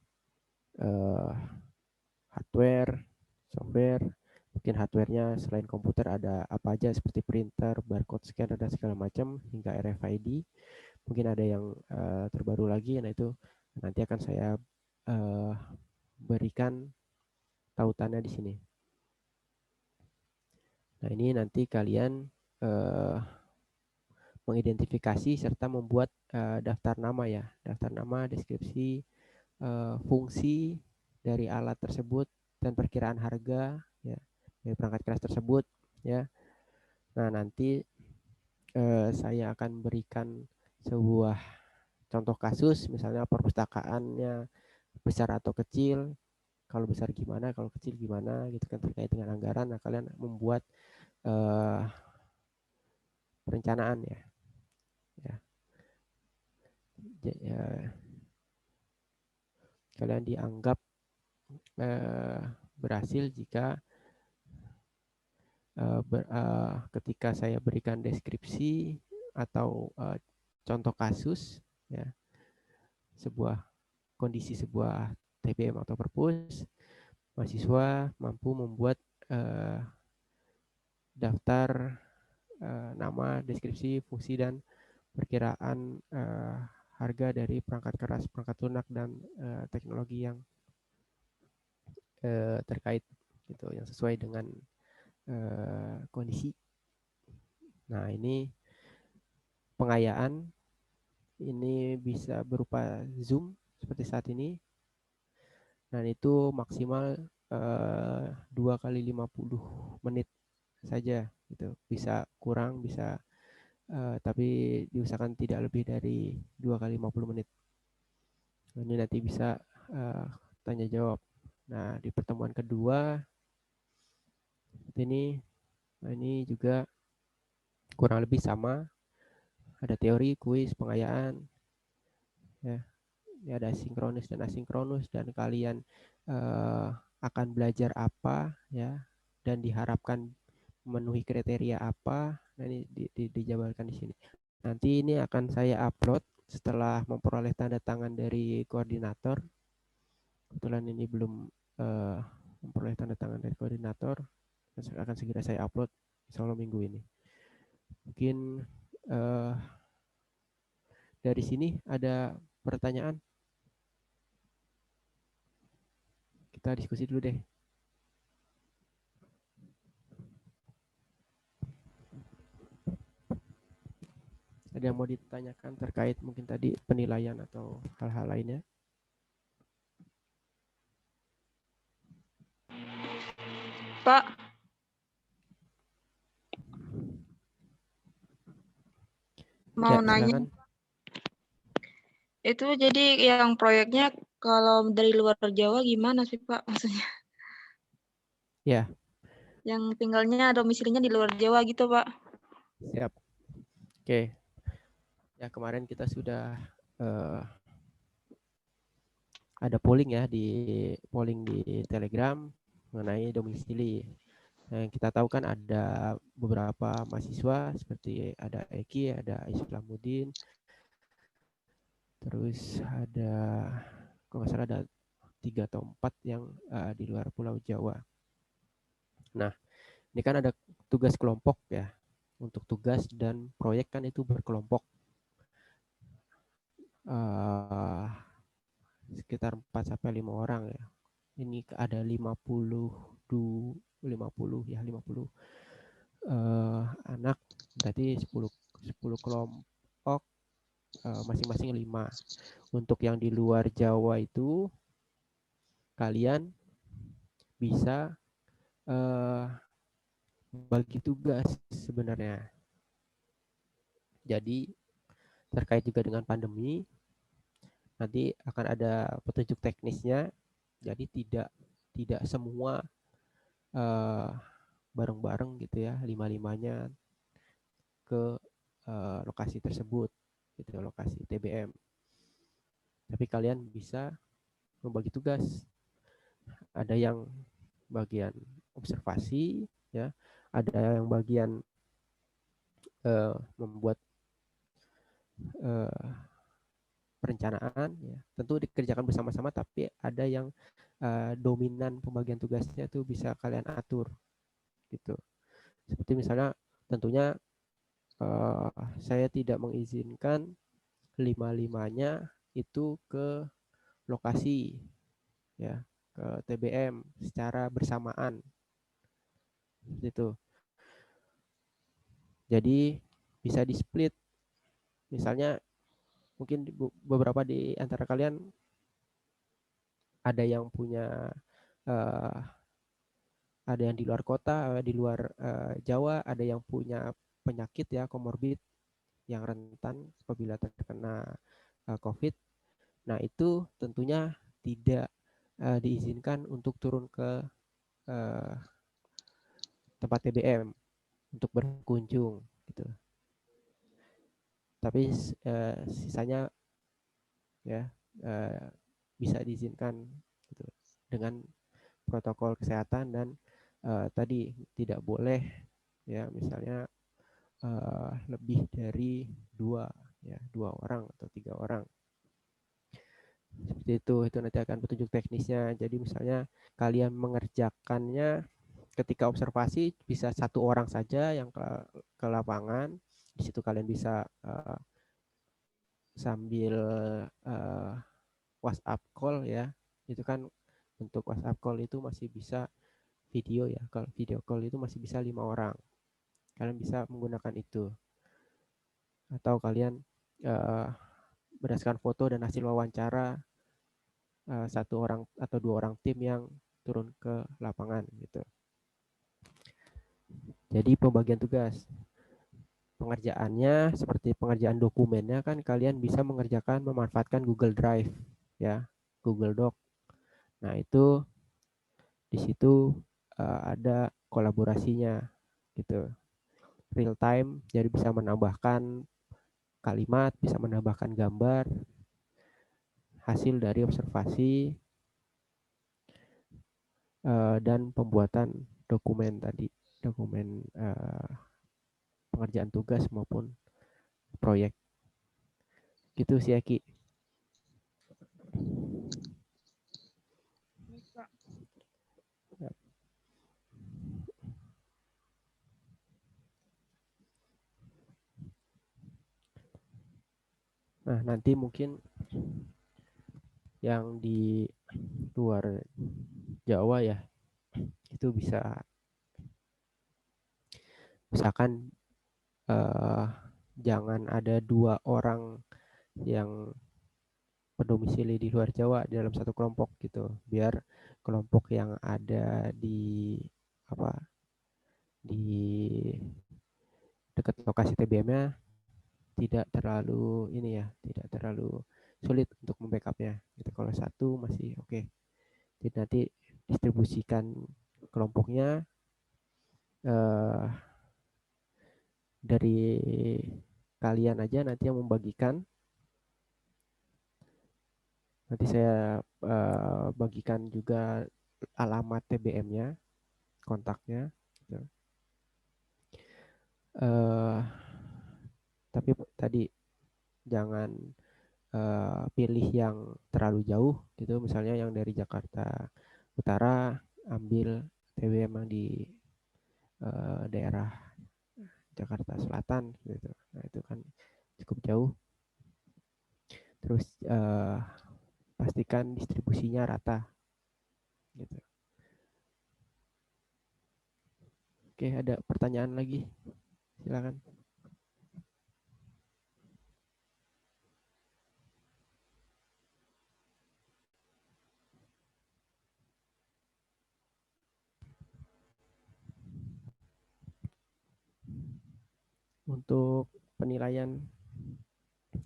hardware, software, mungkin hardware-nya selain komputer ada apa aja seperti printer, barcode scanner dan segala macam hingga RFID. Mungkin ada yang terbaru lagi, nah itu nanti akan saya berikan tautannya di sini. Nah, ini nanti kalian mengidentifikasi serta membuat daftar nama ya, daftar nama, deskripsi, fungsi dari alat tersebut dan perkiraan harga ya dari perangkat keras tersebut ya. Nah, nanti saya akan berikan sebuah contoh kasus, misalnya perpustakaannya besar atau kecil, kalau besar gimana, kalau kecil gimana gitu kan, terkait dengan anggaran. Nah, kalian membuat perencanaan ya. Ya, kalian dianggap berhasil jika ketika saya berikan deskripsi atau contoh kasus ya, sebuah kondisi sebuah TBM atau perpus, mahasiswa mampu membuat daftar nama, deskripsi, fungsi, dan perkiraan harga dari perangkat keras, perangkat lunak, dan teknologi yang terkait gitu, yang sesuai dengan kondisi. Nah, ini pengayaan ini bisa berupa Zoom seperti saat ini, dan itu maksimal 2 kali 50 menit saja gitu. Bisa kurang, bisa tapi diusahakan tidak lebih dari 2 kali 50 menit. Ini nanti bisa tanya jawab. Nah, di pertemuan kedua ini juga kurang lebih sama. Ada teori, kuis, pengayaan ya. ya ada sinkronus dan asinkronus, dan kalian akan belajar apa ya, dan diharapkan memenuhi kriteria apa. Nah, ini dijabarkan di sini. Nanti ini akan saya upload setelah memperoleh tanda tangan dari koordinator. Kebetulan ini belum memperoleh tanda tangan dari koordinator, akan segera saya upload insya Allah minggu ini. Mungkin dari sini ada pertanyaan, kita diskusi dulu deh. Ada yang mau ditanyakan terkait mungkin tadi penilaian atau hal-hal lainnya? Pak, mau Ya, nanya, silakan. itu jadi yang proyeknya kalau dari luar Jawa gimana sih Pak maksudnya? Ya, Yang tinggalnya domisilinya di luar Jawa gitu Pak. siap. Oke. Ya, kemarin kita sudah ada polling ya, di Telegram mengenai domisili. Nah, yang kita tahu kan ada beberapa mahasiswa seperti ada Eki, ada Islamuddin, terus ada kalau nggak salah ada 3 atau 4 yang di luar Pulau Jawa. Nah, ini kan ada tugas kelompok ya. Untuk tugas dan proyek kan itu berkelompok. Sekitar 4 sampai 5 orang ya. Ini ada 50 anak, berarti 10 kelompok, masing-masing 5. Untuk yang di luar Jawa itu kalian bisa bagi tugas sebenarnya. Jadi terkait juga dengan pandemi, nanti akan ada petunjuk teknisnya. Jadi tidak semua bareng-bareng gitu ya, lima-limanya ke lokasi tersebut, gitu, lokasi TBM. Tapi kalian bisa membagi tugas. Ada yang bagian observasi, ya, ada yang bagian membuat perencanaan, ya. Tentu dikerjakan bersama-sama, tapi ada yang dominan pembagian tugasnya tuh bisa kalian atur, gitu. Seperti misalnya, tentunya saya tidak mengizinkan lima-limanya itu ke lokasi, ya, ke TBM secara bersamaan, gitu. Jadi bisa di split. Misalnya mungkin beberapa di antara kalian ada yang punya ada yang di luar kota, di luar Jawa, ada yang punya penyakit ya, komorbid, yang rentan apabila terkena COVID. Nah, itu tentunya tidak diizinkan untuk turun ke tempat TBM untuk berkunjung, gitu. Tapi sisanya ya bisa diizinkan, gitu, dengan protokol kesehatan. Dan tadi tidak boleh ya, misalnya lebih dari 2 ya, 2 orang atau 3 orang. Seperti itu nanti akan petunjuk teknisnya. Jadi misalnya kalian mengerjakannya ketika observasi bisa 1 orang saja yang ke lapangan. Di situ kalian bisa sambil WhatsApp call ya. Itu kan untuk WhatsApp call itu masih bisa video ya. Kalau video call itu masih bisa 5 orang. Kalian bisa menggunakan itu. Atau kalian berdasarkan foto dan hasil wawancara 1 orang atau 2 orang tim yang turun ke lapangan, gitu. Jadi pembagian tugas. Pengerjaannya seperti pengerjaan dokumennya kan kalian bisa mengerjakan memanfaatkan Google Drive ya, Google Doc. Nah, itu di situ ada kolaborasinya, gitu. Real time, jadi bisa menambahkan kalimat, bisa menambahkan gambar, hasil dari observasi dan pembuatan dokumen tadi, dokumen pengerjaan tugas maupun proyek. Gitu sih Aki. Nah, nanti mungkin yang di luar Jawa ya, itu bisa misalkan jangan ada 2 orang yang berdomisili di luar Jawa dalam satu kelompok gitu, biar kelompok yang ada di apa di dekat lokasi TBM-nya tidak terlalu ini ya, tidak terlalu sulit untuk membackupnya. Gitu. Kalau satu masih oke. Jadi nanti distribusikan kelompoknya dari kalian aja nanti yang membagikan. Nanti saya bagikan juga alamat TBM-nya, kontaknya. Gitu. Tapi tadi jangan pilih yang terlalu jauh gitu, misalnya yang dari Jakarta Utara ambil TBM yang di daerah Jakarta Selatan gitu. Nah itu kan cukup jauh. Terus pastikan distribusinya rata gitu. Oke, ada pertanyaan lagi? Silakan. Untuk penilaian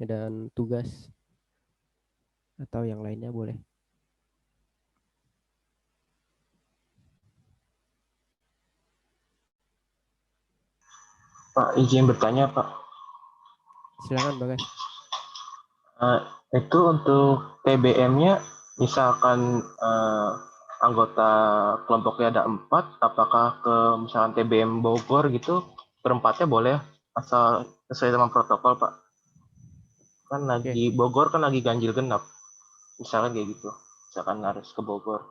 dan tugas atau yang lainnya boleh. Pak, izin bertanya, Pak. Silakan Bagas. Itu untuk TBM-nya, misalkan anggota kelompoknya ada 4, apakah ke misalkan TBM Bogor gitu, berempatnya boleh, asal sesuai dengan protokol, Pak. Kan Oke. lagi Bogor kan lagi ganjil genap, misalkan kayak gitu. Misalkan harus ke Bogor.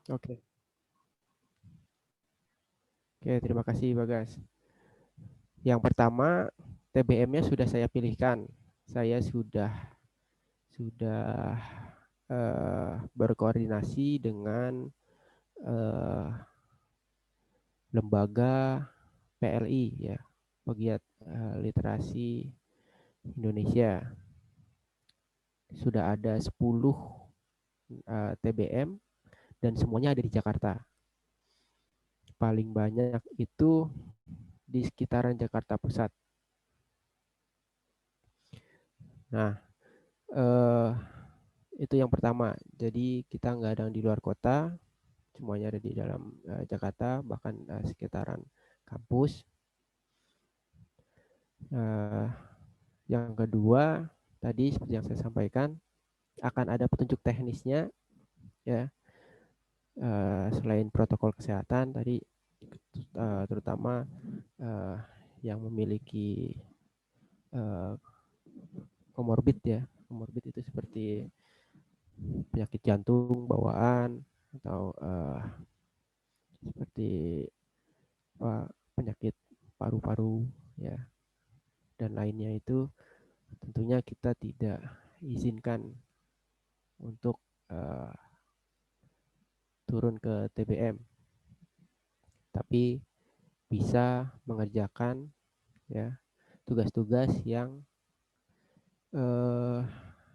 Oke. Oke, terima kasih Bagas. Yang pertama, TBM-nya sudah saya pilihkan. Saya sudah berkoordinasi dengan lembaga PLI ya, Pegiat Literasi Indonesia. Sudah ada 10 TBM dan semuanya ada di Jakarta. Paling banyak itu di sekitaran Jakarta Pusat. Nah, itu yang pertama. Jadi kita nggak ada yang di luar kota, semuanya ada di dalam Jakarta, bahkan sekitaran kampus. Yang kedua, tadi seperti yang saya sampaikan, akan ada petunjuk teknisnya, ya. Selain protokol kesehatan tadi, terutama yang memiliki komorbid ya, komorbid itu seperti penyakit jantung bawaan atau seperti penyakit paru-paru ya dan lainnya, itu tentunya kita tidak izinkan untuk turun ke TBM, tapi bisa mengerjakan ya tugas-tugas yang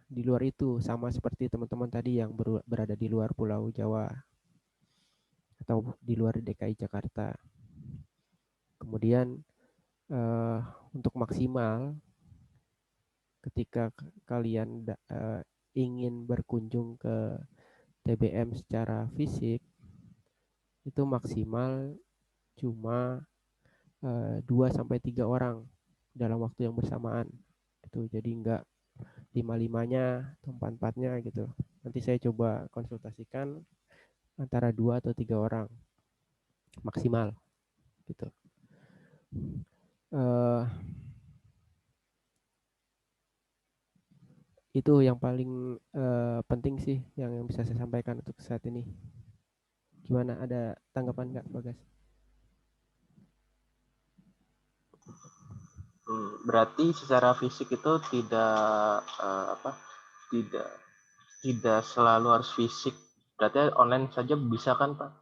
di luar itu, sama seperti teman-teman tadi yang berada di luar Pulau Jawa atau di luar DKI Jakarta. Kemudian untuk maksimal ketika kalian ingin berkunjung ke TBM secara fisik, itu maksimal cuma 2 sampai 3 orang dalam waktu yang bersamaan. Gitu. Jadi enggak 5-5-nya atau 4-4-nya gitu. Nanti saya coba konsultasikan antara 2 atau 3 orang maksimal gitu. Eh, itu yang paling penting sih yang bisa saya sampaikan untuk saat ini. Gimana, ada tanggapan nggak, Bagas? Berarti secara fisik itu tidak tidak tidak selalu harus fisik. Berarti online saja bisa kan, Pak?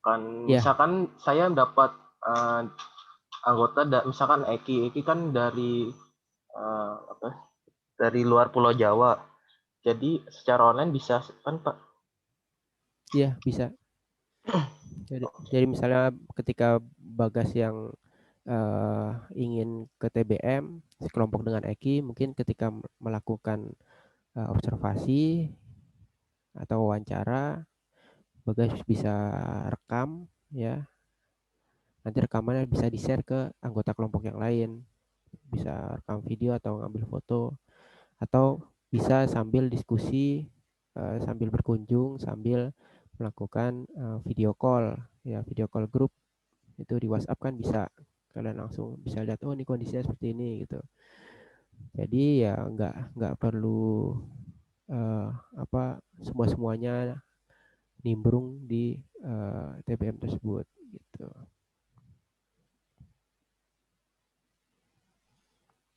Kan Ya, misalkan saya dapat anggota, misalkan Eki kan dari dari luar Pulau Jawa. Jadi secara online bisa kan, Pak? iya bisa. Jadi misalnya ketika Bagas yang ingin ke TBM sekelompok dengan Eki, mungkin ketika melakukan observasi atau wawancara, Bagas bisa rekam ya. Nanti rekamannya bisa di-share ke anggota kelompok yang lain. Bisa rekam video atau ngambil foto, atau bisa sambil diskusi, sambil berkunjung, sambil melakukan video call ya, video call grup itu di WhatsApp kan bisa, kalian langsung bisa lihat, oh ini kondisinya seperti ini gitu. Jadi ya nggak perlu eh, semuanya nimbrung di TBM tersebut gitu.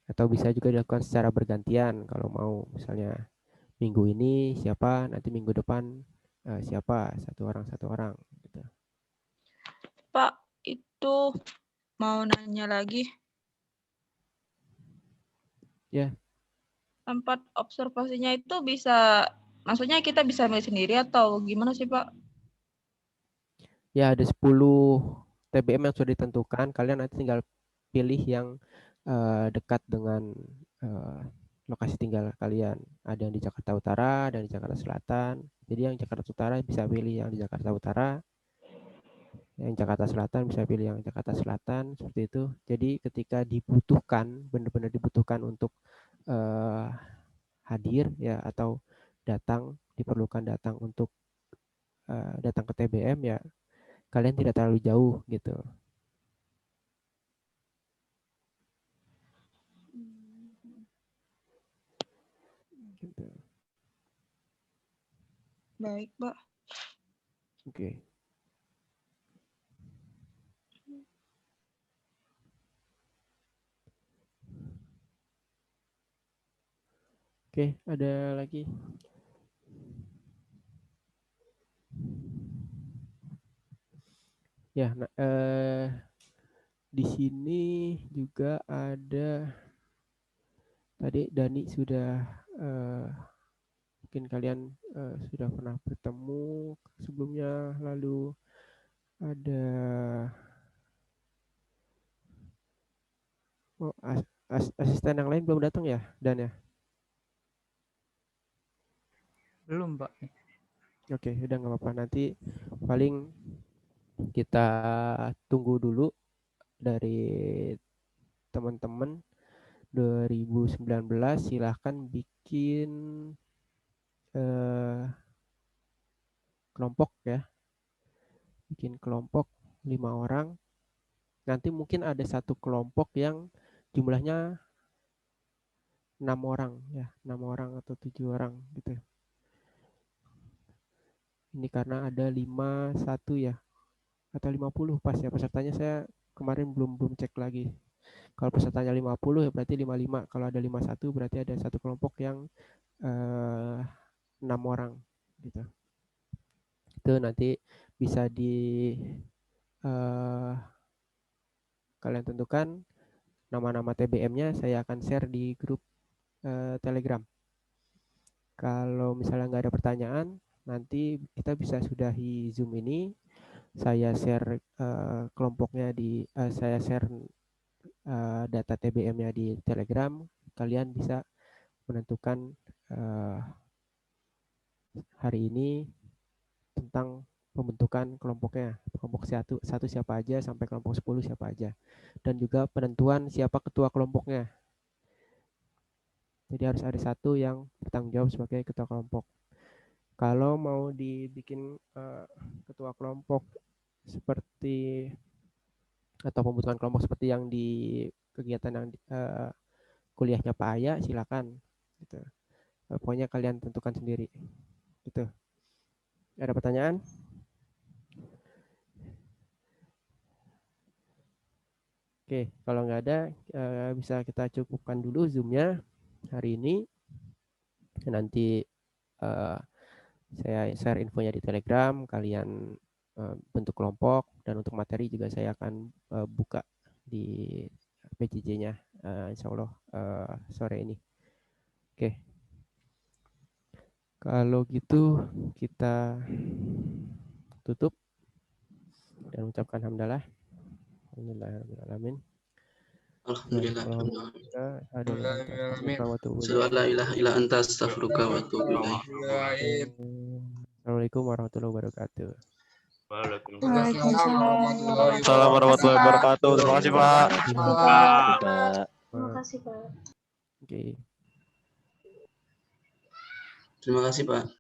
Atau bisa juga dilakukan secara bergantian kalau mau, misalnya minggu ini siapa, nanti minggu depan siapa, satu orang gitu. Pak, itu mau nanya lagi. Ya, Tempat observasinya itu bisa, maksudnya kita bisa milih sendiri atau gimana sih, Pak? ya ada 10 TBM yang sudah ditentukan, kalian nanti tinggal pilih yang dekat dengan eh, lokasi tinggal kalian. Ada yang di Jakarta Utara dan di Jakarta Selatan. Jadi yang Jakarta Utara bisa pilih yang di Jakarta Utara, yang Jakarta Selatan bisa pilih yang Jakarta Selatan, seperti itu. Jadi ketika dibutuhkan, benar-benar dibutuhkan untuk eh, hadir ya, atau diperlukan datang untuk datang ke TBM ya, kalian tidak terlalu jauh gitu. Gitu. Baik, Pak. Oke. Oke, ada lagi? Ya, nah, di sini juga ada, tadi Dani sudah mungkin kalian sudah pernah bertemu sebelumnya, lalu ada asisten yang lain belum datang ya, Dan ya? Belum, Pak. Oke, udah nggak apa-apa. Nanti paling kita tunggu dulu dari teman-teman 2019, silahkan bikin eh, kelompok ya, bikin kelompok 5 orang. Nanti mungkin ada satu kelompok yang jumlahnya 6 orang ya, 6 orang atau 7 orang gitu. Ini karena ada 51 ya, atau 50 pas ya pesertanya, saya kemarin belum belum cek lagi. Kalau pesertanya 50 ya berarti 55. Kalau ada 51 berarti ada satu kelompok yang eh, 6 orang gitu. Itu nanti bisa di eh, kalian tentukan nama-nama TBM-nya, saya akan share di grup Telegram. Kalau misalnya nggak ada pertanyaan, nanti kita bisa sudahi Zoom ini. Saya share kelompoknya saya share data TBM-nya di Telegram. Kalian bisa menentukan hari ini tentang pembentukan kelompoknya. Kelompok satu siapa aja sampai kelompok 10 siapa aja. Dan juga penentuan siapa ketua kelompoknya. Jadi harus ada satu yang bertanggung jawab sebagai ketua kelompok. Kalau mau dibikin ketua kelompok seperti atau pembentukan kelompok seperti yang di kegiatan yang kuliahnya Pak Aya, silakan. Gitu. Pokoknya kalian tentukan sendiri. Gitu. Ada pertanyaan? Oke, kalau nggak ada, bisa kita cukupkan dulu Zoom-nya hari ini. Nanti saya share infonya di Telegram, kalian bentuk kelompok, dan untuk materi juga saya akan buka di PJJ-nya, insya Allah sore ini. Oke, kalau gitu kita tutup dan ucapkan hamdalah. Alhamdulillahirrahmanirrahim. Alhamdulillah. Ada Asyhadu an la ilaha illa anta astaghfiruka wa atubu ilaik. Assalamualaikum warahmatullahi wabarakatuh. Waalaikumsalam warahmatullahi wabarakatuh. Terima kasih, Pak. Terima kasih, Pak. Oke. Terima kasih, Pak.